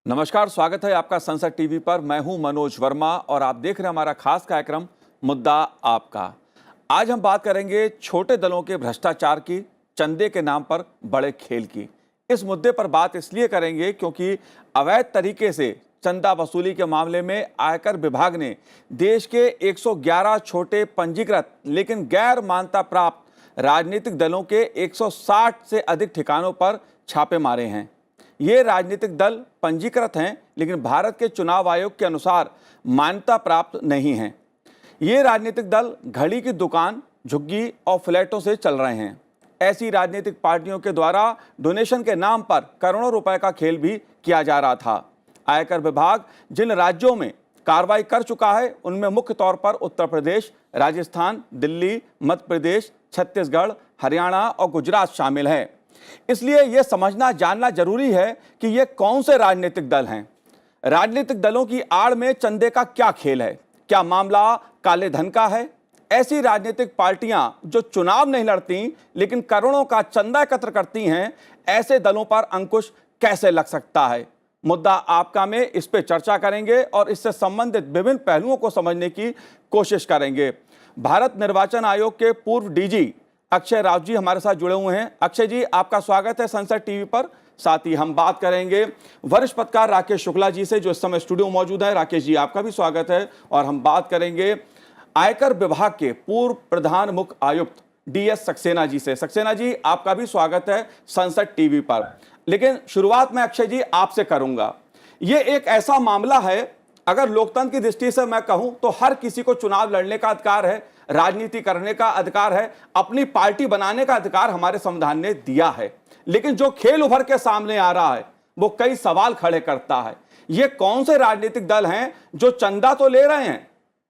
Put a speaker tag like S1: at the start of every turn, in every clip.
S1: नमस्कार, स्वागत है आपका संसद टीवी पर। मैं हूं मनोज वर्मा और आप देख रहे हैं हमारा खास कार्यक्रम मुद्दा आपका। आज हम बात करेंगे छोटे दलों के भ्रष्टाचार की, चंदे के नाम पर बड़े खेल की। इस मुद्दे पर बात इसलिए करेंगे क्योंकि अवैध तरीके से चंदा वसूली के मामले में आयकर विभाग ने देश के 111 छोटे पंजीकृत लेकिन गैर मान्यता प्राप्त राजनीतिक दलों के 160 से अधिक ठिकानों पर छापे मारे हैं। ये राजनीतिक दल पंजीकृत हैं लेकिन भारत के चुनाव आयोग के अनुसार मान्यता प्राप्त नहीं हैं। ये राजनीतिक दल घड़ी की दुकान, झुग्गी और फ्लैटों से चल रहे हैं। ऐसी राजनीतिक पार्टियों के द्वारा डोनेशन के नाम पर करोड़ों रुपए का खेल भी किया जा रहा था। आयकर विभाग जिन राज्यों में कार्रवाई कर चुका है उनमें मुख्य तौर पर उत्तर प्रदेश, राजस्थान, दिल्ली, मध्य प्रदेश, छत्तीसगढ़, हरियाणा और गुजरात शामिल है। इसलिए यह समझना जानना जरूरी है कि ये कौन से राजनीतिक दल हैं। राजनीतिक दलों की आड़ में चंदे का क्या खेल है? क्या मामला काले धन का है? ऐसी राजनीतिक पार्टियां जो चुनाव नहीं लड़ती लेकिन करोड़ों का चंदा एकत्र करती हैं, ऐसे दलों पर अंकुश कैसे लग सकता है? मुद्दा आपका में इस पे चर्चा करेंगे और इससे संबंधित विभिन्न पहलुओं को समझने की कोशिश करेंगे। भारत निर्वाचन आयोग के पूर्व डीजी अक्षय राव जी हमारे साथ जुड़े हुए हैं। अक्षय जी, आपका स्वागत है संसद टीवी पर। साथ ही हम बात करेंगे वरिष्ठ पत्रकार राकेश शुक्ला जी से जो इस समय स्टूडियो मौजूद है। राकेश जी, आपका भी स्वागत है। और हम बात करेंगे आयकर विभाग के पूर्व प्रधान मुख्य आयुक्त डीएस सक्सेना जी से। सक्सेना जी, आपका भी स्वागत है संसद टीवी पर। लेकिन शुरुआत में अक्षय जी आपसे करूंगा। ये एक ऐसा मामला है, अगर लोकतंत्र की दृष्टि से मैं कहूं तो हर किसी को चुनाव लड़ने का अधिकार है, राजनीति करने का अधिकार है, अपनी पार्टी बनाने का अधिकार हमारे संविधान ने दिया है। लेकिन जो खेल उभर के सामने आ रहा है वो कई सवाल खड़े करता है। ये कौन से राजनीतिक दल हैं जो चंदा तो ले रहे हैं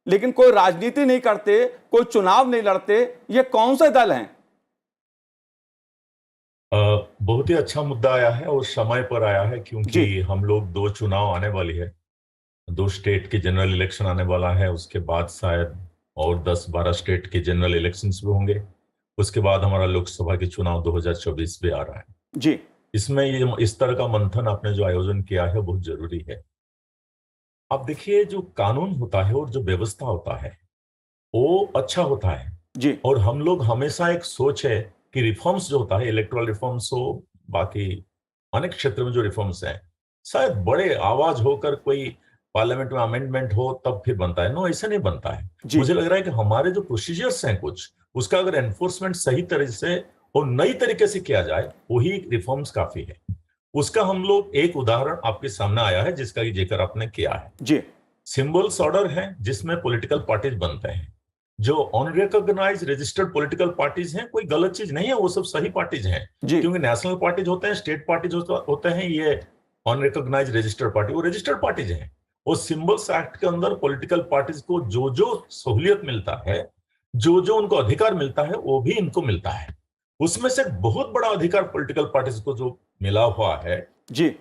S1: लेकिन कोई राजनीति नहीं करते, कोई चुनाव नहीं लड़ते? ये कौन से दल हैं?
S2: बहुत ही अच्छा मुद्दा आया है और समय पर आया है क्योंकि हम लोग 2 चुनाव आने वाली है। 2 स्टेट के जनरल इलेक्शन आने वाला है, उसके बाद शायद और 10-12 स्टेट के जनरल इलेक्शंस भी होंगे। उसके बाद हमारा लोकसभा के चुनाव 2024 भी आ रहा है
S1: जी।
S2: इसमें ये इस तरह का मंथन आपने जो आयोजन किया है बहुत जरूरी है। आप देखिए, जो कानून होता है और जो व्यवस्था होता है वो अच्छा होता है
S1: जी।
S2: और हम लोग हमेशा एक सोच है कि रिफॉर्म्स जो होता है, इलेक्टोरल रिफॉर्म्स हो, बाकी अनेक क्षेत्र में जो रिफॉर्म्स हैं, शायद बड़े आवाज होकर कोई पार्लियामेंट में अमेंडमेंट हो तब फिर बनता है। नो, ऐसे नहीं बनता है। मुझे लग रहा है कि हमारे जो प्रोसीजर्स हैं कुछ, उसका अगर एनफोर्समेंट सही तरह से और नई तरीके से किया जाए वही रिफॉर्म्स काफी है। उसका हम लोग एक उदाहरण आपके सामने आया है जिसका जिक्र आपने किया है
S1: जी।
S2: सिंबल्स ऑर्डर है जिसमें पॉलिटिकल पार्टीज बनते हैं। जो अनरिकॉग्नाइज रजिस्टर्ड पॉलिटिकल पार्टीज हैं, कोई गलत चीज नहीं है, वो सब सही पार्टीज हैं। क्योंकि नेशनल पार्टीज होते हैं, स्टेट पार्टीज होते हैं, ये अनरिकॉग्नाइज रजिस्टर्ड पार्टी, वो रजिस्टर्ड पार्टीज हैं। और सिंबल्स एक्ट के अंदर पॉलिटिकल पार्टीज को जो जो सहूलियत मिलता है, जो जो उनको अधिकार मिलता है, वो भी इनको मिलता है। उसमें से बहुत बड़ा अधिकार पॉलिटिकल पार्टीज को जो मिला हुआ है
S1: जी,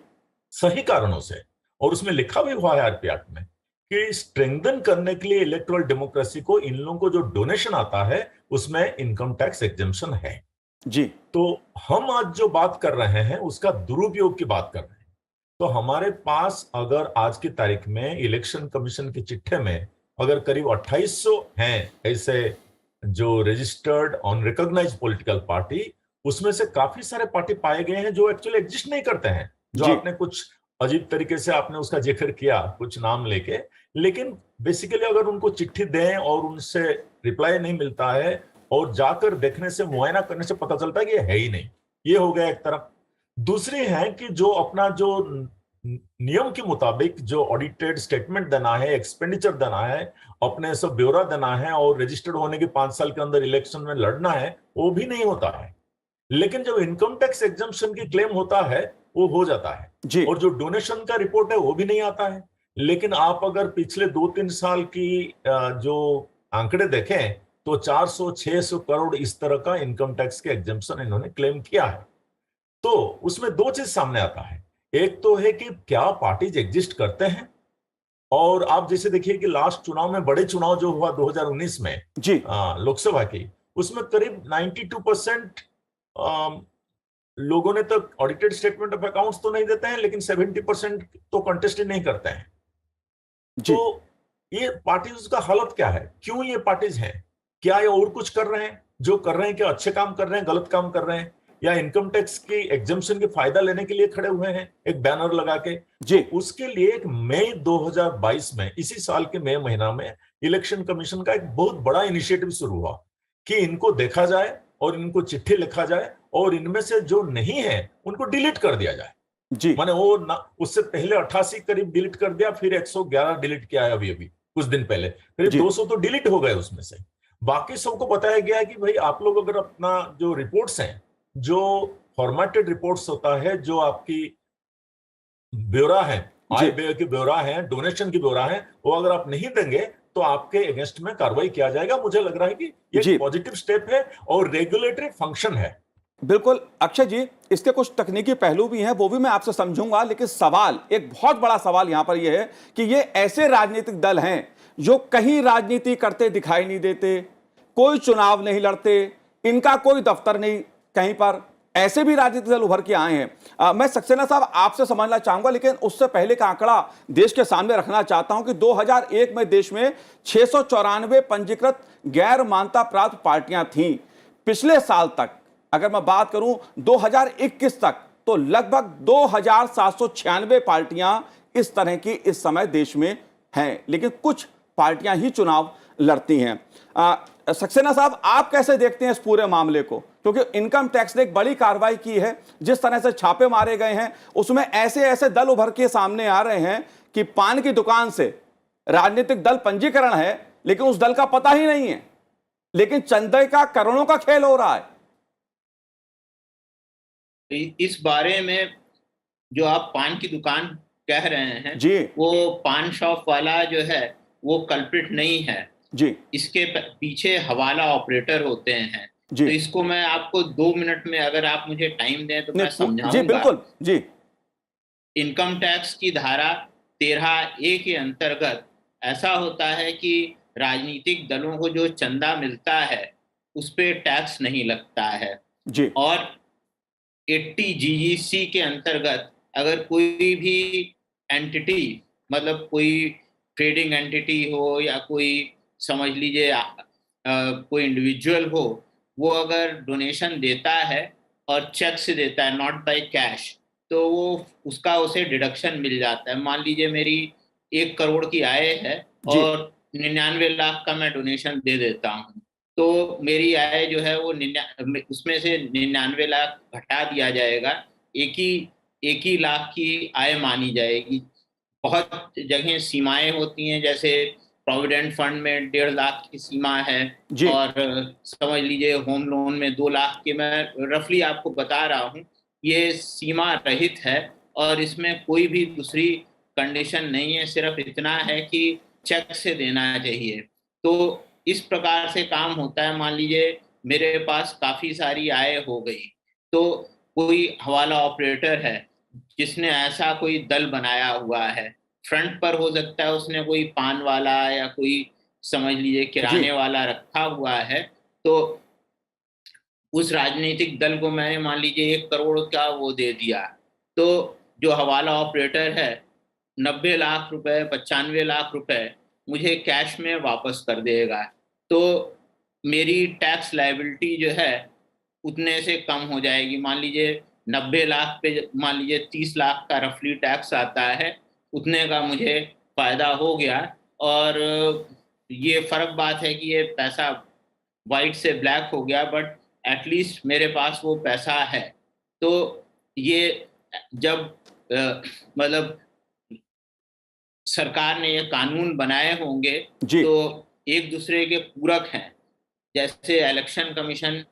S2: सही कारणों से, और उसमें लिखा भी हुआ है आरपी एक्ट में कि स्ट्रेंथन करने के लिए इलेक्टोरल डेमोक्रेसी को इन लोगों को जो डोनेशन आता है उसमें इनकम टैक्स एग्जेम्पशन है
S1: जी।
S2: तो हम आज जो बात कर रहे हैं उसका दुरुपयोग की बात कर रहे हैं। तो हमारे पास अगर आज की तारीख में इलेक्शन कमीशन के चिट्ठे में अगर करीब 2800 हैं ऐसे जो रजिस्टर्ड अनरिकॉग्नाइज्ड पॉलिटिकल पार्टी, उसमें से काफी सारे पार्टी पाए गए हैं जो एक्चुअली एग्जिस्ट नहीं करते हैं। जो आपने कुछ अजीब तरीके से आपने उसका जिक्र किया कुछ नाम लेके, लेकिन बेसिकली अगर उनको चिट्ठी दें और उनसे रिप्लाई नहीं मिलता है और जाकर देखने से, मुआयना करने से पता चलता है कि ये है ही नहीं, ये हो गया एक तरफ। दूसरी है कि जो अपना जो नियम के मुताबिक जो ऑडिटेड स्टेटमेंट देना है, एक्सपेंडिचर देना है, अपने सब ब्यौरा देना है और रजिस्टर्ड होने के 5 साल के अंदर इलेक्शन में लड़ना है, वो भी नहीं होता है। लेकिन जब इनकम टैक्स एग्जम्पशन की क्लेम होता है वो हो जाता है। और जो डोनेशन का रिपोर्ट है वो भी नहीं आता है। लेकिन आप अगर पिछले 2-3 साल की जो आंकड़े देखें तो 400-600 करोड़ इस तरह का इनकम टैक्स के एग्जम्पशन इन्होंने क्लेम किया है। तो उसमें 2 चीज सामने आता है। एक तो है कि क्या पार्टीज एग्जिस्ट करते हैं, और आप जैसे देखिए कि लास्ट चुनाव में, बड़े चुनाव जो हुआ 2019 में
S1: जी
S2: लोकसभा की, उसमें करीब 92% लोगों ने तो ऑडिटेड स्टेटमेंट ऑफ अकाउंट्स तो नहीं देते हैं, लेकिन 70% तो कंटेस्ट ही नहीं करते हैं।
S1: जी
S2: तो ये पार्टीज का हालत क्या है? क्यों ये पार्टीज हैं? क्या ये और कुछ कर रहे हैं? जो कर रहे हैं, क्या अच्छे काम कर रहे हैं, गलत काम कर रहे हैं, या इनकम टैक्स की एग्जम्पशन के फायदा लेने के लिए खड़े हुए हैं एक बैनर लगा के?
S1: जी
S2: तो उसके लिए एक मई 2022 में, इसी साल के मई महीना में, इलेक्शन कमीशन का एक बहुत बड़ा इनिशिएटिव शुरू हुआ कि इनको देखा जाए और इनको चिट्ठी लिखा जाए, और इनमें से जो नहीं है उनको डिलीट कर दिया जाए।
S1: जी
S2: माने वो ना, उससे पहले 88 करीब डिलीट कर दिया, फिर 111 डिलीट किया है अभी अभी कुछ दिन पहले, करीब
S1: जी
S2: 200 तो डिलीट हो गए उसमें से। बाकी सबको बताया गया है कि भाई आप लोग अगर अपना जो रिपोर्ट्स हैं, जो फॉर्मेटेड रिपोर्ट्स होता है, जो आपकी ब्यौरा है, आय
S1: जी
S2: व्यय की ब्यौरा है, डोनेशन की ब्यौरा है, वो अगर आप नहीं देंगे तो आपके अगेंस्ट में कार्रवाई किया जाएगा। मुझे लग रहा है कि ये
S1: जी
S2: एक पॉजिटिव स्टेप है और रेगुलेटरी फंक्शन है।
S1: बिल्कुल अक्षय जी, इसके कुछ तकनीकी पहलू भी हैं, वो भी मैं आपसे समझूंगा, लेकिन सवाल, एक बहुत बड़ा सवाल यहां पर यह है कि ये ऐसे राजनीतिक दल हैं जो कहीं राजनीति करते दिखाई नहीं देते, कोई चुनाव नहीं लड़ते, इनका कोई दफ्तर नहीं कहीं पर, ऐसे भी राजनीतिक दल उभर के आए हैं। मैं सक्सेना साहब आपसे समझना चाहूंगा, लेकिन उससे पहले का आंकड़ा देश के सामने रखना चाहता हूं कि 2001 में देश में 694 पंजीकृत गैर मान्यता प्राप्त पार्टियां थीं। पिछले साल तक अगर मैं बात करूं 2021 तक, तो लगभग 2796 पार्टियां इस तरह की इस समय देश में हैं, लेकिन कुछ पार्टियां ही चुनाव लड़ती हैं। सक्सेना साहब, आप कैसे देखते हैं इस पूरे मामले को? क्योंकि इनकम टैक्स ने एक बड़ी कार्रवाई की है, जिस तरह से छापे मारे गए हैं, उसमें ऐसे ऐसे दल उभर के सामने आ रहे हैं कि पान की दुकान से राजनीतिक दल पंजीकरण है, लेकिन उस दल का पता ही नहीं है, लेकिन चंदे का करोड़ों का खेल हो रहा है।
S3: इस बारे में जो आप पान की दुकान कह रहे हैं
S1: जी
S3: वो पान शॉप वाला जो है वो कल्प्रिट नहीं है।
S1: जी
S3: इसके पीछे हवाला ऑपरेटर होते हैं।
S1: जी
S3: तो इसको मैं आपको 2 मिनट में, अगर आप मुझे टाइम दें तो मैं
S1: जी
S3: समझाऊंगा।
S1: बिल्कुल जी
S3: इनकम टैक्स की धारा 13A के अंतर्गत ऐसा होता है कि राजनीतिक दलों को जो चंदा मिलता है उस पे टैक्स नहीं लगता है।
S1: जी
S3: और 80 GEC के अंतर्गत अगर कोई भी एंटिटी, मतलब कोई ट्रेडिंग एंटिटी हो या कोई, समझ लीजिए कोई इंडिविजुअल हो, वो अगर डोनेशन देता है और चेक से देता है, नॉट बाय कैश, तो वो उसका उसे डिडक्शन मिल जाता है। मान लीजिए मेरी 1 करोड़ की आय है
S1: जी
S3: और 99 लाख का मैं डोनेशन दे देता हूँ, तो मेरी आय जो है वो उसमें से 99 लाख घटा दिया जाएगा, एक ही लाख की आय मानी जाएगी। बहुत जगह सीमाएं होती हैं, जैसे प्रोविडेंट फंड में 1.5 लाख की सीमा है,
S1: जी
S3: और समझ लीजिए होम लोन में 2 लाख की। मैं रफली आपको बता रहा हूँ, ये सीमा रहित है और इसमें कोई भी दूसरी कंडीशन नहीं है, सिर्फ इतना है कि चेक से देना चाहिए। तो इस प्रकार से काम होता है। मान लीजिए मेरे पास काफी सारी आय हो गई, तो कोई हवाला ऑपरेटर है जिसने ऐसा कोई दल बनाया हुआ है, फ्रंट पर हो सकता है उसने कोई पान वाला या कोई, समझ लीजिए
S1: जी
S3: किराने वाला रखा हुआ है, तो उस राजनीतिक दल को मैंने मान लीजिए 1 करोड़ का वो दे दिया, तो जो हवाला ऑपरेटर है 90 लाख रुपए, 95 लाख रुपए मुझे कैश में वापस कर देगा। तो मेरी टैक्स लायबिलिटी जो है उतने से कम हो जाएगी। मान लीजिए 90 लाख पे मान लीजिए 30 लाख का रफली टैक्स आता है, उतने का मुझे फायदा हो गया। और ये फर्क बात है कि ये पैसा वाइट से ब्लैक हो गया, बट एटलीस्ट मेरे पास वो पैसा है। तो ये जब मतलब सरकार ने ये कानून बनाए होंगे
S1: जी
S3: तो एक दूसरे के पूरक हैं। जैसे इलेक्शन कमीशन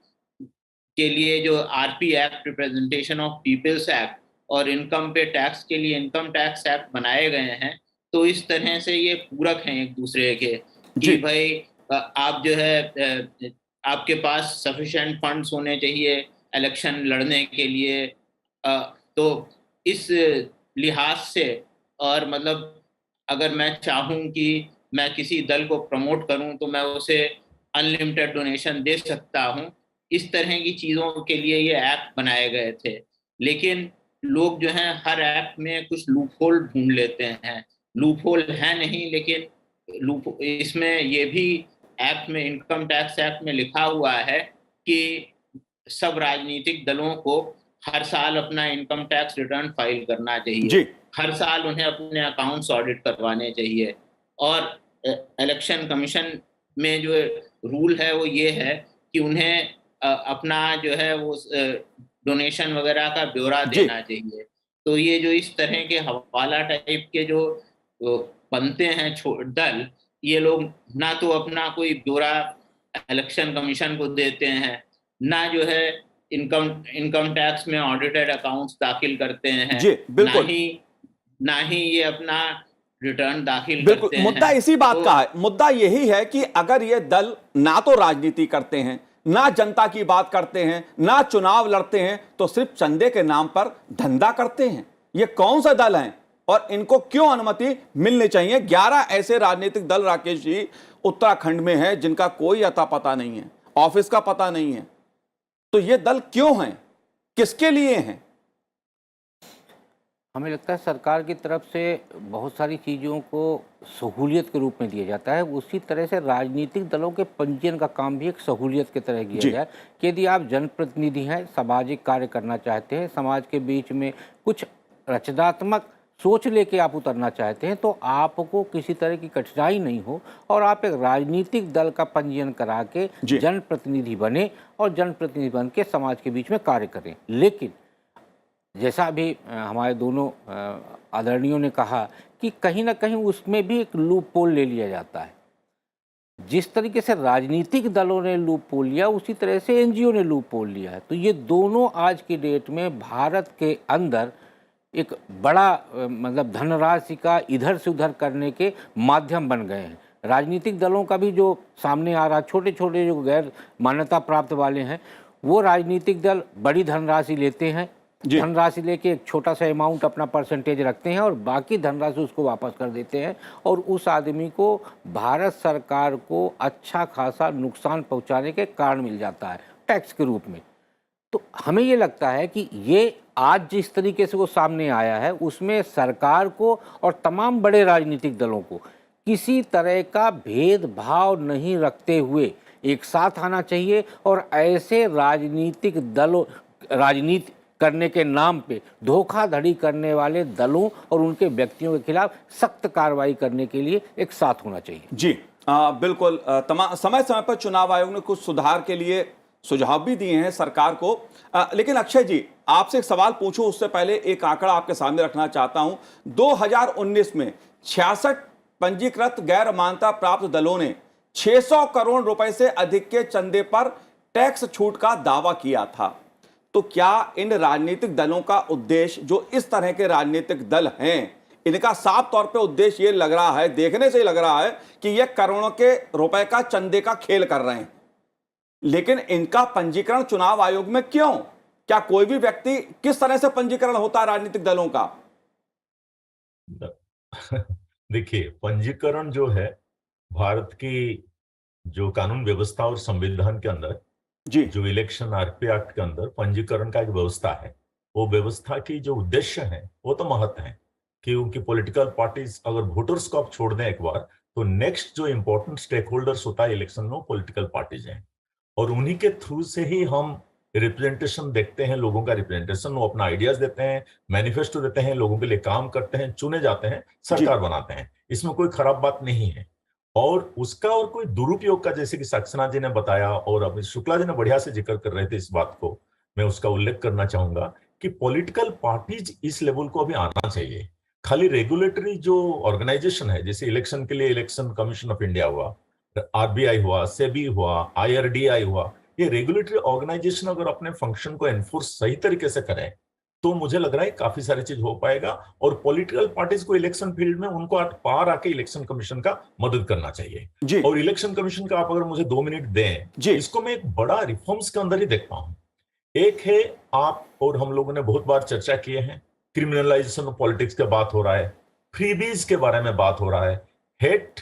S3: के लिए जो RP act, representation of peoples act, और इनकम पे टैक्स के लिए इनकम टैक्स एक्ट बनाए गए हैं, तो इस तरह से ये पूरक हैं एक दूसरे के कि
S1: जी
S3: भाई आप जो है आपके पास सफिशिएंट फंड्स होने चाहिए इलेक्शन लड़ने के लिए। तो इस लिहाज से, और मतलब अगर मैं चाहूं कि मैं किसी दल को प्रमोट करूं तो मैं उसे अनलिमिटेड डोनेशन दे सकता हूं। इस तरह की चीजों के लिए ये ऐप बनाए गए थे। लेकिन लोग जो हैं हर ऐप में कुछ लूप होल ढूंढ लेते हैं। लूप होल है नहीं, लेकिन लूप इसमें ये भी ऐप में, इनकम टैक्स ऐप में लिखा हुआ है कि सब राजनीतिक दलों को हर साल अपना इनकम टैक्स रिटर्न फाइल करना चाहिए।
S1: जी
S3: हर साल उन्हें अपने अकाउंट्स ऑडिट करवाने चाहिए। और इलेक्शन कमीशन में जो रूल है वो ये है कि उन्हें अपना जो है वो डोनेशन वगैरह का ब्यौरा
S1: जी
S3: देना चाहिए। तो ये जो इस तरह के हवाला टाइप के जो बनते हैं दल, ये लोग ना तो अपना कोई ब्यौरा इलेक्शन कमीशन को देते हैं, ना जो है इनकम इनकम टैक्स में ऑडिटेड अकाउंट्स दाखिल करते हैं,
S1: जी बिल्कुल
S3: ना ही ये अपना रिटर्न दाखिल
S1: बिल्कुल।
S3: करते हैं।
S1: मुद्दा इसी बात
S3: तो
S1: का है, मुद्दा यही है कि अगर ये दल ना तो राजनीति करते हैं, ना जनता की बात करते हैं, ना चुनाव लड़ते हैं, तो सिर्फ चंदे के नाम पर धंधा करते हैं, ये कौन सा दल हैं और इनको क्यों अनुमति मिलनी चाहिए? 11 ऐसे राजनीतिक दल राकेश जी उत्तराखंड में हैं जिनका कोई अता पता नहीं है, ऑफिस का पता नहीं है। तो ये दल क्यों हैं, किसके लिए हैं?
S4: हमें लगता है सरकार की तरफ से बहुत सारी चीज़ों को सहूलियत के रूप में दिया जाता है। उसी तरह से राजनीतिक दलों के पंजीयन का काम भी एक सहूलियत की तरह किया जाए कि यदि आप जनप्रतिनिधि हैं, सामाजिक कार्य करना चाहते हैं, समाज के बीच में कुछ रचनात्मक सोच लेके आप उतरना चाहते हैं, तो आपको किसी तरह की कठिनाई नहीं हो और आप एक राजनीतिक दल का पंजीयन करा के जनप्रतिनिधि बने और जनप्रतिनिधि बन के समाज के बीच में कार्य करें। लेकिन जैसा अभी हमारे दोनों आदरणीयों ने कहा कि कहीं ना कहीं उसमें भी एक लूप पोल ले लिया जाता है। जिस तरीके से राजनीतिक दलों ने लूप पोल लिया, उसी तरह से एनजीओ ने लूप पोल लिया है। तो ये दोनों आज की डेट में भारत के अंदर एक बड़ा मतलब धनराशि का इधर से उधर करने के माध्यम बन गए हैं। राजनीतिक दलों का भी जो सामने आ रहा, छोटे छोटे जो गैर मान्यता प्राप्त वाले हैं, वो राजनीतिक दल बड़ी धनराशि लेते हैं, धनराशि लेके एक छोटा सा अमाउंट अपना परसेंटेज रखते हैं और बाकी धनराशि उसको वापस कर देते हैं और उस आदमी को भारत सरकार को अच्छा खासा नुकसान पहुंचाने के कारण मिल जाता है टैक्स के रूप में। तो हमें ये लगता है कि ये आज जिस तरीके से वो सामने आया है, उसमें सरकार को और तमाम बड़े राजनीतिक दलों को किसी तरह का भेदभाव नहीं रखते हुए एक साथ आना चाहिए और ऐसे राजनीतिक दलों, राजनीति करने के नाम पे धोखाधड़ी करने वाले दलों और उनके व्यक्तियों के खिलाफ सख्त कार्रवाई करने के लिए एक साथ होना चाहिए।
S1: जी बिल्कुल। समय समय पर चुनाव आयोग ने कुछ सुधार के लिए सुझाव भी दिए हैं सरकार को। लेकिन अक्षय जी, आपसे एक सवाल पूछूं उससे पहले एक आंकड़ा आपके सामने रखना चाहता हूं। 2019 में 66 पंजीकृत गैर मान्यता प्राप्त दलों ने 600 करोड़ रुपए से अधिक के चंदे पर टैक्स छूट का दावा किया था। तो क्या इन राजनीतिक दलों का उद्देश्य, जो इस तरह के राजनीतिक दल हैं, इनका साफ तौर पे उद्देश्य ये लग रहा है, देखने से ही लग रहा है कि ये करोड़ों के रुपए का चंदे का खेल कर रहे हैं, लेकिन इनका पंजीकरण चुनाव आयोग में क्यों? क्या कोई भी व्यक्ति, किस तरह से पंजीकरण होता है राजनीतिक दलों का?
S2: देखिए, पंजीकरण जो है भारत की जो कानून व्यवस्था और संविधान के अंदर,
S1: जी,
S2: जो इलेक्शन आरपी एक्ट के अंदर पंजीकरण का एक व्यवस्था है। वो व्यवस्था की जो उद्देश्य है वो तो महत्व है कि उनकी पॉलिटिकल पार्टीज, अगर वोटर्स को आप छोड़ दें एक बार, तो नेक्स्ट जो इंपॉर्टेंट स्टेक होल्डर्स होता है इलेक्शन में, वो पॉलिटिकल पार्टीज हैं और उन्हीं के थ्रू से ही हम रिप्रेजेंटेशन देखते हैं, लोगों का रिप्रेजेंटेशन। वो अपना आइडियाज देते हैं, मैनिफेस्टो देते हैं, लोगों के लिए काम करते हैं, चुने जाते हैं, सरकार बनाते हैं। इसमें कोई खराब बात नहीं है। और उसका और कोई दुरुपयोग का, जैसे कि सक्सेना जी ने बताया और अभी शुक्ला जी ने बढ़िया से जिक्र कर रहे थे इस बात को, मैं उसका उल्लेख करना चाहूंगा कि पॉलिटिकल पार्टीज इस लेवल को अभी आना चाहिए। खाली रेगुलेटरी जो ऑर्गेनाइजेशन है, जैसे इलेक्शन के लिए इलेक्शन कमीशन ऑफ इंडिया हुआ, आरबीआई हुआ, सेबी हुआ, आईआरडीआई हुआ, ये रेगुलेटरी ऑर्गेनाइजेशन अगर अपने फंक्शन को एनफोर्स सही तरीके से करें तो मुझे लग रहा है काफी सारी चीज हो पाएगा। और पॉलिटिकल पार्टीज को इलेक्शन फील्ड में उनको पार आके इलेक्शन कमीशन का मदद करना चाहिए। और इलेक्शन कमीशन का आप अगर मुझे 2 मिनट दें, इसको मैं एक बड़ा रिफॉर्म्स के अंदर ही देखता हूं। एक है, आप और हम लोगों ने बहुत बार चर्चा किए हैं, क्रिमिनलाइजेशन ऑफ पॉलिटिक्स का बात हो रहा है, फ्रीबीज के बारे में बात हो रहा है, हेट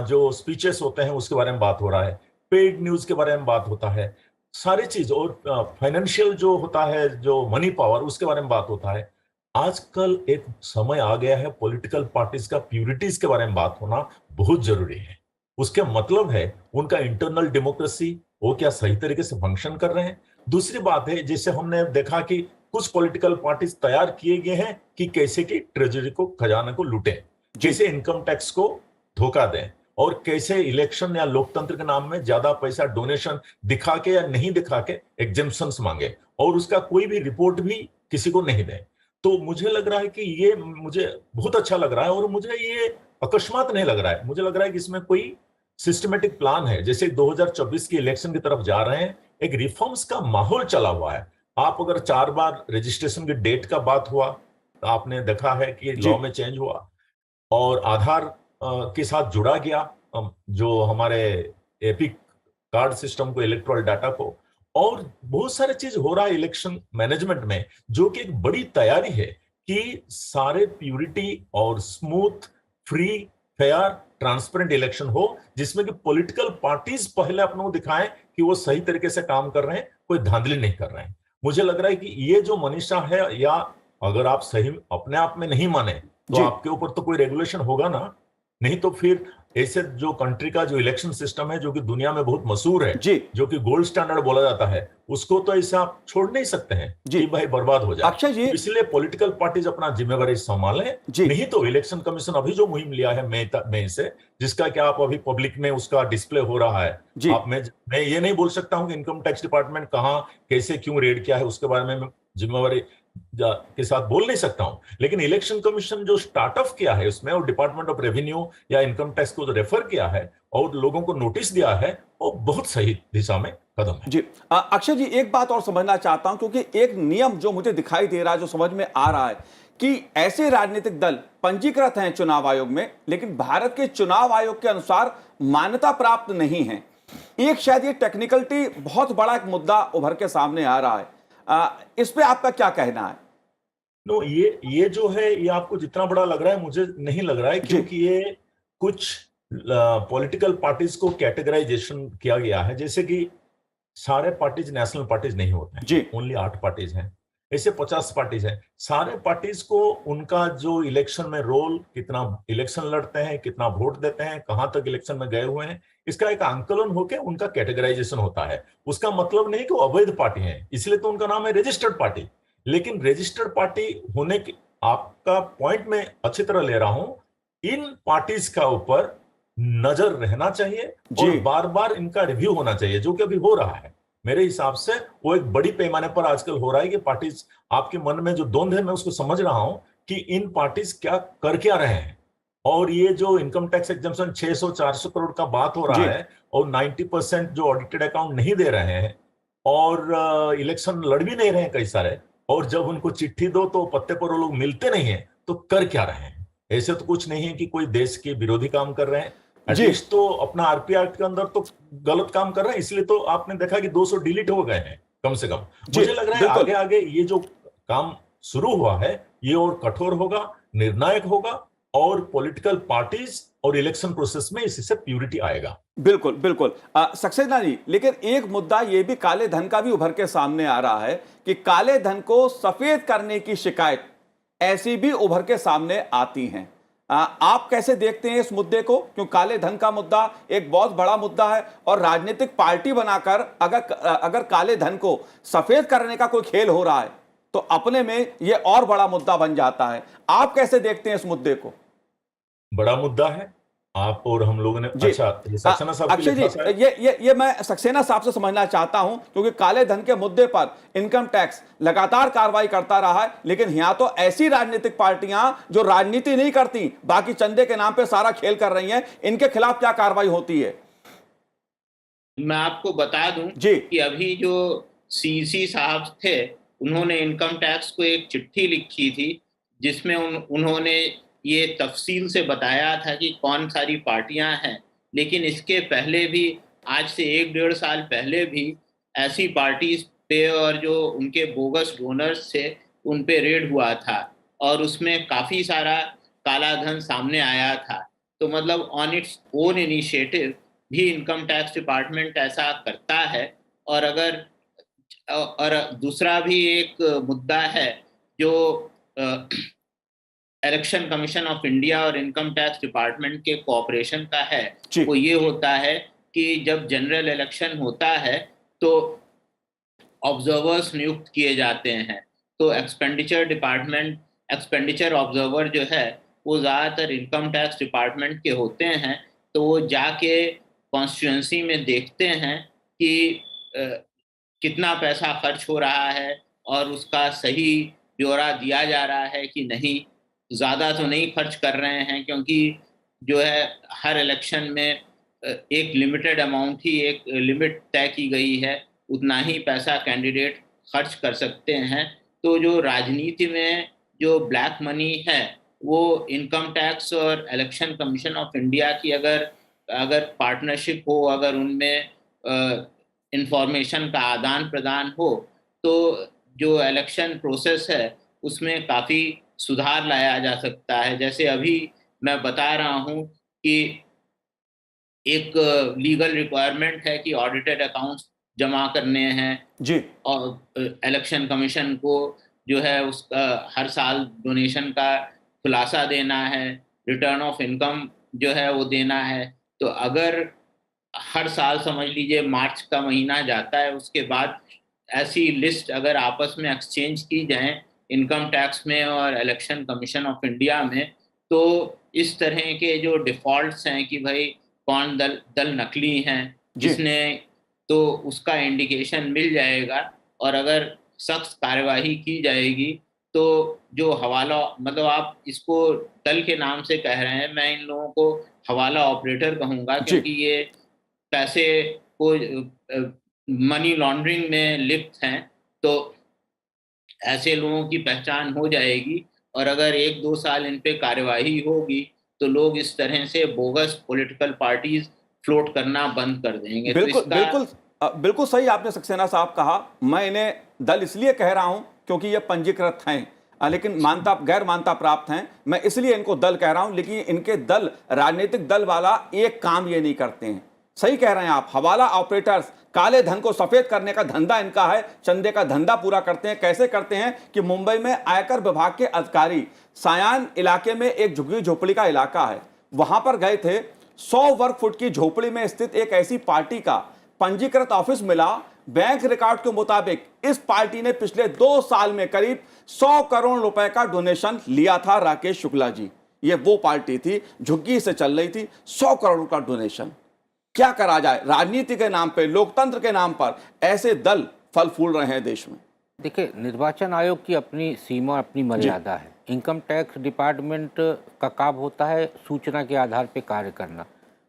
S2: जो स्पीचेस होते हैं उसके बारे में बात हो रहा है, पेड न्यूज के बारे में बात होता है, सारी चीज, और फाइनेंशियल जो होता है, जो मनी पावर, उसके बारे में बात होता है। आजकल एक समय आ गया है पॉलिटिकल पार्टीज का प्यूरिटीज के बारे में बात होना बहुत जरूरी है। उसके मतलब है उनका इंटरनल डेमोक्रेसी, वो क्या सही तरीके से फंक्शन कर रहे हैं। दूसरी बात है, जैसे हमने देखा कि कुछ पॉलिटिकल पार्टीज तैयार किए गए हैं कि कैसे कि ट्रेजरी को, खजाना को लूटें, कैसे इनकम टैक्स को धोखा दें, और कैसे इलेक्शन या लोकतंत्र के नाम में ज्यादा पैसा डोनेशन दिखा के या नहीं दिखा के एग्जेम्पशंस मांगे, और उसका कोई भी रिपोर्ट भी किसी को नहीं दें। तो मुझे लग रहा है कि ये मुझे बहुत अच्छा लग रहा है, और मुझे ये अकस्मात नहीं लग रहा है। मुझे लग रहा है कि इसमें कोई सिस्टमेटिक प्लान है। जैसे 2024 की इलेक्शन की तरफ जा रहे हैं, एक रिफॉर्म्स का माहौल चला हुआ है। आप अगर 4 बार रजिस्ट्रेशन की डेट का बात हुआ, तो आपने देखा है कि लॉ में चेंज हुआ, और आधार के साथ जुड़ा गया जो हमारे एपिक कार्ड सिस्टम को, इलेक्ट्रल डाटा को, और बहुत सारे चीज हो रहा है इलेक्शन मैनेजमेंट में, जो कि एक बड़ी तैयारी है कि सारे प्यूरिटी और smooth, free, fair, transparent election हो, जिसमें कि पॉलिटिकल पार्टीज पहले अपने को दिखाएं कि वो सही तरीके से काम कर रहे हैं, कोई धांधली नहीं कर रहे हैं। मुझे लग रहा है कि ये जो मनीषा है, या अगर आप सही अपने आप में नहीं माने तो आपके ऊपर तो कोई रेगुलेशन होगा ना, नहीं तो फिर ऐसे जो कंट्री का जो इलेक्शन सिस्टम है, जो कि दुनिया में बहुत मशहूर है, जो कि गोल्ड स्टैंडर्ड बोला जाता है, उसको तो ऐसा आप छोड़ नहीं सकते हैं कि भाई बर्बाद हो जाए।
S1: अक्षय जी,
S2: इसलिए पॉलिटिकल पार्टीज अपना जिम्मेवारी संभालें, नहीं तो इलेक्शन कमीशन अभी जो मुहिम लिया है मई से, जिसका क्या आप अभी पब्लिक में उसका डिस्प्ले हो रहा है, आप मैं ये नहीं बोल सकता हूं कि इनकम टैक्स डिपार्टमेंट कहां, कैसे, क्यों रेड किया है, उसके बारे में मैं जिम्मेवारी के साथ बोल नहीं सकता हूं। लेकिन इलेक्शन कमीशन जो स्टार्टअप किया है उसमें, और डिपार्टमेंट ऑफ रेवेन्यू या इनकम टैक्स को जो रेफर किया है और लोगों को नोटिस दिया है, वो बहुत सही दिशा में कदम है।
S1: जी अक्षय जी, एक बात और समझना चाहता हूं, क्योंकि एक नियम जो मुझे दिखाई दे रहा है, जो समझ में आ रहा है कि ऐसे राजनीतिक दल पंजीकृत हैं चुनाव आयोग में, लेकिन भारत के चुनाव आयोग के अनुसार मान्यता प्राप्त नहीं है। एक शायद ये टेक्निकलिटी बहुत बड़ा एक मुद्दा उभर के सामने आ रहा है, इस पे आपका क्या कहना है?
S2: नो, ये जो है, ये आपको जितना बड़ा लग रहा है, मुझे नहीं लग रहा है, क्योंकि ये कुछ पॉलिटिकल पार्टीज को कैटेगराइजेशन किया गया है, जैसे कि सारे पार्टीज नेशनल पार्टीज नहीं होते हैं, ओनली 8 पार्टीज हैं, ऐसे 50 पार्टीज हैं। सारे पार्टीज को उनका जो इलेक्शन में रोल, कितना इलेक्शन लड़ते हैं, कितना वोट देते हैं, कहां तक इलेक्शन में गए हुए हैं, इसका एक आंकलन होकर उनका कैटेगराइजेशन होता है। उसका मतलब नहीं कि वो अवैध पार्टी है, इसलिए तो उनका नाम है रजिस्टर्ड पार्टी। लेकिन रजिस्टर्ड पार्टी होने की, आपका पॉइंट में अच्छी तरह ले रहा हूं, इन पार्टीज का ऊपर नजर रहना चाहिए और बार बार इनका रिव्यू होना चाहिए, जो कि अभी हो रहा है। मेरे हिसाब से वो एक बड़ी पैमाने पर आजकल हो रहा है कि पार्टीज, आपके मन में जो द्वंद है मैं उसको समझ रहा हूं कि इन पार्टीज क्या कर क्या रहे हैं। और ये जो इनकम टैक्स एग्जम्पशन 600-400 करोड़ का बात हो रहा है, और 90% जो ऑडिटेड अकाउंट नहीं दे रहे हैं, और इलेक्शन लड़ भी नहीं रहे हैं कई सारे, और जब उनको चिट्ठी दो तो पत्ते पर वो लोग मिलते नहीं है, तो कर क्या रहे हैं? ऐसे तो कुछ नहीं है कि कोई देश के विरोधी काम कर रहे हैं, एटलीस्ट तो अपना आरपीआर के अंदर तो गलत काम कर रहे हैं। इसलिए तो आपने देखा कि 200 डिलीट हो गए हैं कम से कम। मुझे लग रहा है आगे आगे ये जो काम शुरू हुआ है, ये और कठोर होगा, निर्णायक होगा, और पॉलिटिकल पार्टीज और इलेक्शन प्रोसेस में इससे प्यूरिटी आएगा।
S1: बिल्कुल बिल्कुल सक्सेना जी, लेकिन एक मुद्दा ये भी काले धन का भी उभर के सामने आ रहा है कि काले धन को सफेद करने की शिकायत ऐसी भी उभर के सामने आती हैं। आप कैसे देखते हैं इस मुद्दे को? क्यों काले धन का मुद्दा एक बहुत बड़ा मुद्दा है, और राजनीतिक पार्टी बनाकर अगर काले धन को सफेद करने का कोई खेल हो रहा है तो अपने में यह और बड़ा मुद्दा बन जाता है। आप कैसे देखते हैं इस मुद्दे को?
S2: बड़ा मुद्दा है, आप और हम लोगों ने। अच्छा, सक्सेना साहब
S1: अक्षय जी, ये मैं सक्सेना साहब से समझना चाहता हूं, क्योंकि काले धन के मुद्दे पर इनकम टैक्स लगातार कार्रवाई करता रहा है, लेकिन यहां तो ऐसी राजनीतिक पार्टियां जो राजनीति नहीं करती, बाकी चंदे के नाम पे सारा खेल कर रही हैं, इनके खिलाफ क्या कार्रवाई होती है?
S3: मैं आपको बता दूं कि अभी जो सीसी साहब थे, उन्होंने इनकम टैक्स को एक चिट्ठी लिखी थी, जिसमें उन्होंने ये तफसील से बताया था कि कौन सारी पार्टियां हैं। लेकिन इसके पहले भी, आज से 1-1.5 साल पहले भी ऐसी पार्टीज पे और जो उनके बोगस डोनर्स थे उन पे रेड हुआ था, और उसमें काफ़ी सारा काला धन सामने आया था। तो मतलब ऑन इट्स ओन इनिशिएटिव भी इनकम टैक्स डिपार्टमेंट ऐसा करता है। और अगर और दूसरा भी एक मुद्दा है जो इलेक्शन कमीशन ऑफ इंडिया और इनकम टैक्स डिपार्टमेंट के कोऑपरेशन का है,
S1: जी।
S3: वो ये होता है कि जब जनरल इलेक्शन होता है तो ऑब्जर्वर्स नियुक्त किए जाते हैं। तो एक्सपेंडिचर ऑब्जर्वर जो है वो ज़्यादातर इनकम टैक्स डिपार्टमेंट के होते हैं। तो वो जाके कॉन्स्टिट्यूंसी में देखते हैं कि कितना पैसा खर्च हो रहा है और उसका सही ब्यौरा दिया जा रहा है कि नहीं, ज़्यादा तो नहीं खर्च कर रहे हैं, क्योंकि जो है हर इलेक्शन में एक लिमिटेड अमाउंट ही, एक लिमिट तय की गई है, उतना ही पैसा कैंडिडेट खर्च कर सकते हैं। तो जो राजनीति में जो ब्लैक मनी है वो इनकम टैक्स और इलेक्शन कमीशन ऑफ इंडिया की अगर पार्टनरशिप हो, अगर उनमें इंफॉर्मेशन का आदान प्रदान हो, तो जो इलेक्शन प्रोसेस है उसमें काफ़ी सुधार लाया जा सकता है। जैसे अभी मैं बता रहा हूँ कि एक लीगल रिक्वायरमेंट है कि ऑडिटेड अकाउंट्स जमा करने हैं
S1: जी।
S3: और इलेक्शन कमीशन को जो है उसका हर साल डोनेशन का खुलासा देना है, रिटर्न ऑफ इनकम जो है वो देना है। तो अगर हर साल समझ लीजिए मार्च का महीना जाता है, उसके बाद ऐसी लिस्ट अगर आपस में एक्सचेंज की जाए इनकम टैक्स में और इलेक्शन कमीशन ऑफ इंडिया में, तो इस तरह के जो डिफ़ॉल्ट्स हैं कि भाई कौन दल नकली हैं जिसने, तो उसका इंडिकेशन मिल जाएगा। और अगर सख्त कार्यवाही की जाएगी तो जो हवाला, मतलब आप इसको दल के नाम से कह रहे हैं, मैं इन लोगों को हवाला ऑपरेटर कहूँगा, क्योंकि ये पैसे को मनी लॉन्ड्रिंग में लिप्त हैं। तो ऐसे लोगों की पहचान हो जाएगी और अगर 1-2 साल इन पे कार्यवाही होगी तो लोग इस तरह से बोगस पॉलिटिकल पार्टीज फ्लोट करना बंद कर देंगे।
S1: बिल्कुल
S3: तो
S1: बिल्कुल बिल्कुल सही आपने सक्सेना साहब कहा। मैं इन्हें दल इसलिए कह रहा हूं क्योंकि ये पंजीकृत हैं, लेकिन गैर मान्यता प्राप्त हैं। मैं इसलिए इनको दल कह रहा हूं, लेकिन इनके दल, राजनीतिक दल वाला एक काम ये नहीं करते हैं। सही कह रहे हैं आप, हवाला ऑपरेटर्स काले धन को सफेद करने का धंधा इनका है, चंदे का धंधा पूरा करते हैं। कैसे करते हैं कि मुंबई में आयकर विभाग के अधिकारी सायान इलाके में एक झुग्गी झोपड़ी का इलाका है, वहां पर गए थे। 100 वर्ग फुट की झोपड़ी में स्थित एक ऐसी पार्टी का पंजीकृत ऑफिस मिला। बैंक रिकॉर्ड के मुताबिक इस पार्टी ने पिछले 2 साल में करीब 100 करोड़ रुपए का डोनेशन लिया था। राकेश शुक्ला जी, ये वो पार्टी थी, झुग्गी से चल रही थी, 100 करोड़ का डोनेशन। क्या करा जाए? राजनीति के नाम पे, लोकतंत्र के नाम पर ऐसे दल फल फूल रहे हैं देश में।
S4: देखिए, निर्वाचन आयोग की अपनी सीमा, अपनी मर्यादा है। इनकम टैक्स डिपार्टमेंट का काम होता है सूचना के आधार पे कार्य करना।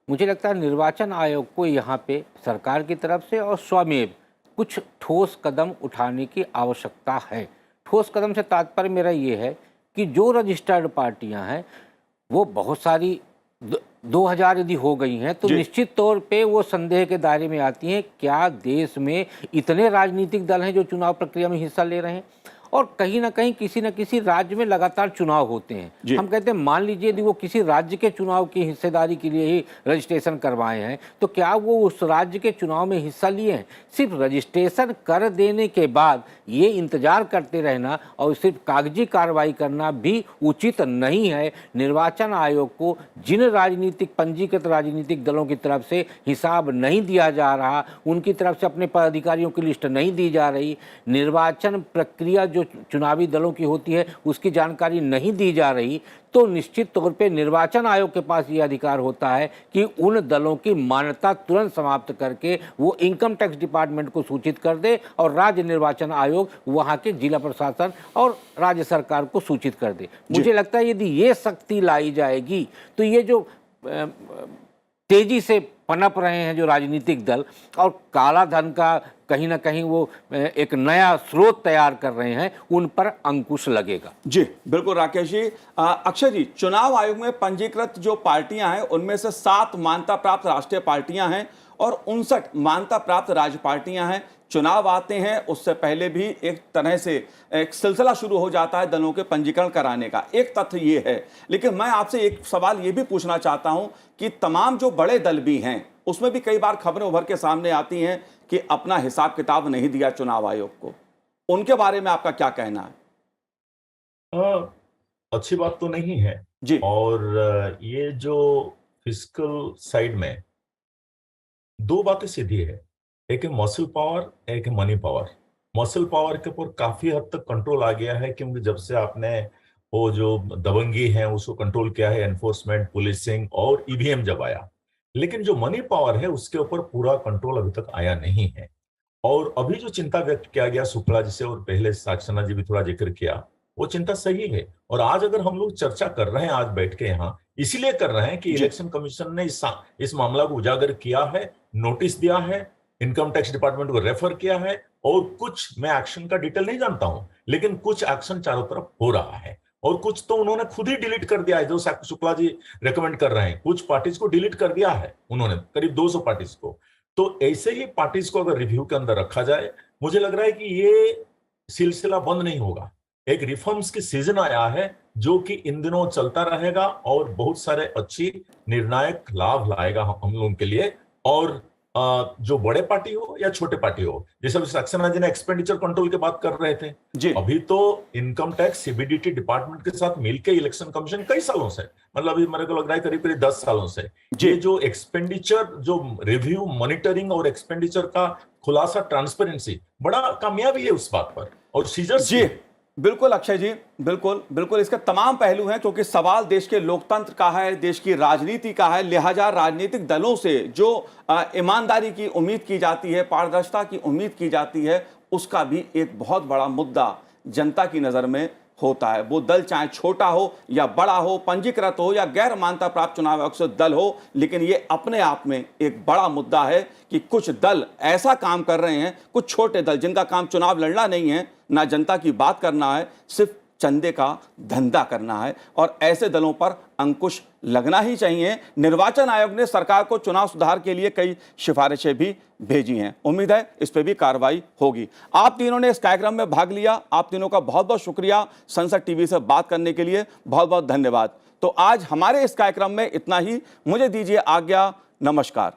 S4: मुझे लगता है निर्वाचन आयोग को यहाँ पे सरकार की तरफ से और स्वमेव कुछ ठोस कदम उठाने की आवश्यकता है। ठोस कदम से तात्पर्य मेरा ये है कि जो रजिस्टर्ड पार्टियां हैं वो बहुत सारी 2000 यदि हो गई हैं तो निश्चित तौर पे वो संदेह के दायरे में आती हैं। क्या देश में इतने राजनीतिक दल हैं जो चुनाव प्रक्रिया में हिस्सा ले रहे हैं? और कहीं ना कहीं किसी न किसी राज्य में लगातार चुनाव होते हैं। हम कहते हैं मान लीजिए यदि वो किसी राज्य के चुनाव की हिस्सेदारी के लिए ही रजिस्ट्रेशन करवाए हैं, तो क्या वो उस राज्य के चुनाव में हिस्सा लिए हैं? सिर्फ रजिस्ट्रेशन कर देने के बाद ये इंतजार करते रहना और सिर्फ कागजी कार्रवाई करना भी उचित नहीं है। निर्वाचन आयोग को जिन राजनीतिक पंजीकृत राजनीतिक दलों की तरफ से हिसाब नहीं दिया जा रहा, उनकी तरफ से अपने पदाधिकारियों की लिस्ट नहीं दी जा रही, निर्वाचन प्रक्रिया जो चुनावी दलों की होती है उसकी जानकारी नहीं दी जा रही, तो निश्चित तौर पे निर्वाचन आयोग के पास ये अधिकार होता है कि उन दलों की मान्यता तुरंत समाप्त करके वो इनकम टैक्स डिपार्टमेंट को सूचित कर दे और राज्य निर्वाचन आयोग वहाँ के जिला प्रशासन और राज्य सरकार को सूचित कर दे। मुझे लगता है यदि ये सख्ती लाई जाएगी तो ये जो तेजी से पनप रहे हैं जो राजनीतिक दल और काला धन का कहीं ना कहीं वो एक नया स्रोत तैयार कर रहे हैं, उन पर अंकुश लगेगा।
S1: जी बिल्कुल राकेश जी। अक्षय जी, चुनाव आयोग में पंजीकृत जो पार्टियां हैं उनमें से 7 मान्यता प्राप्त राष्ट्रीय पार्टियां हैं और 59 मान्यता प्राप्त राज्य पार्टियां हैं। चुनाव आते हैं उससे पहले भी एक तरह से एक सिलसिला शुरू हो जाता है दलों के पंजीकरण कराने का, एक तथ्य ये है। लेकिन मैं आपसे एक सवाल ये भी पूछना चाहता हूं कि तमाम जो बड़े दल भी हैं उसमें भी कई बार खबरें उभर के सामने आती हैं कि अपना हिसाब किताब नहीं दिया चुनाव आयोग को, उनके बारे में आपका क्या कहना है?
S2: अच्छी बात तो नहीं है
S1: जी
S2: और ये जो फिस्कल साइड में दो बातें सीधी है, एक है मसल पावर, एक है मनी पावर। मसल पावर के ऊपर काफी हद तक कंट्रोल आ गया है, क्योंकि जब से आपने वो जो दबंगी है उसको कंट्रोल किया है, एनफोर्समेंट, पुलिसिंग और ईवीएम जब आया। लेकिन जो मनी पावर है उसके ऊपर पूरा कंट्रोल अभी तक आया नहीं है। और अभी जो चिंता व्यक्त किया गया शुक्ला जी से और पहले साक्षाना जी भी थोड़ा जिक्र किया, वो चिंता सही है। और आज अगर हम लोग चर्चा कर रहे हैं आज बैठ के यहाँ, इसीलिए कर रहे हैं कि
S1: जी।
S2: इलेक्शन कमीशन ने इस मामला को उजागर किया है, नोटिस दिया है, इनकम टैक्स डिपार्टमेंट को रेफर किया है, और कुछ, मैं एक्शन का डिटेल नहीं जानता हूं, लेकिन कुछ एक्शन चारों तरफ हो रहा है और कुछ तो उन्होंने खुद ही डिलीट कर दिया है, जो शुक्ला जी रेकमेंड कर रहे हैं। कुछ पार्टीज को डिलीट कर दिया है उन्होंने, करीब 200 पार्टीज को। तो ऐसे ही पार्टीज को अगर रिव्यू के अंदर रखा जाए, मुझे लग रहा है कि ये सिलसिला बंद नहीं होगा। एक रिफॉर्म्स की सीजन आया है जो कि इन दिनों चलता रहेगा और बहुत सारे अच्छी निर्णायक लाभ लाएगा हम लोगों के लिए। और जो बड़े पार्टी हो या छोटे पार्टी हो, जैसे सक्सेना जी ने एक्सपेंडिचर कंट्रोल की बात कर रहे थे,
S1: जी।
S2: अभी तो इनकम टैक्स सीबीडीटी डिपार्टमेंट के साथ मिलकर इलेक्शन कमीशन कई सालों से, मतलब अभी मेरे को लग रहा है करीब करीब 10 सालों से
S1: जी।
S2: ये जो एक्सपेंडिचर, जो रिव्यू, मॉनिटरिंग और एक्सपेंडिचर का खुलासा, ट्रांसपेरेंसी बड़ा कामयाबी है उस बात पर, और सीजर्स
S1: जी बिल्कुल अक्षय जी, बिल्कुल बिल्कुल, इसके तमाम पहलू हैं क्योंकि सवाल देश के लोकतंत्र का है, देश की राजनीति का है। लिहाजा राजनीतिक दलों से जो ईमानदारी की उम्मीद की जाती है, पारदर्शिता की उम्मीद की जाती है, उसका भी एक बहुत बड़ा मुद्दा जनता की नज़र में होता है। वो दल चाहे छोटा हो या बड़ा हो, पंजीकृत हो या गैर मान्यता प्राप्त चुनाव आयोग से दल हो, लेकिन ये अपने आप में एक बड़ा मुद्दा है कि कुछ दल ऐसा काम कर रहे हैं, कुछ छोटे दल जिनका काम चुनाव लड़ना नहीं है, ना जनता की बात करना है, सिर्फ चंदे का धंधा करना है, और ऐसे दलों पर अंकुश लगना ही चाहिए। निर्वाचन आयोग ने सरकार को चुनाव सुधार के लिए कई सिफारिशें भी भेजी हैं, उम्मीद है इस पर भी कार्रवाई होगी। आप तीनों ने इस कार्यक्रम में भाग लिया, आप तीनों का बहुत बहुत शुक्रिया। संसद टीवी से बात करने के लिए बहुत बहुत धन्यवाद। तो आज हमारे इस कार्यक्रम में इतना ही, मुझे दीजिए आज्ञा, नमस्कार।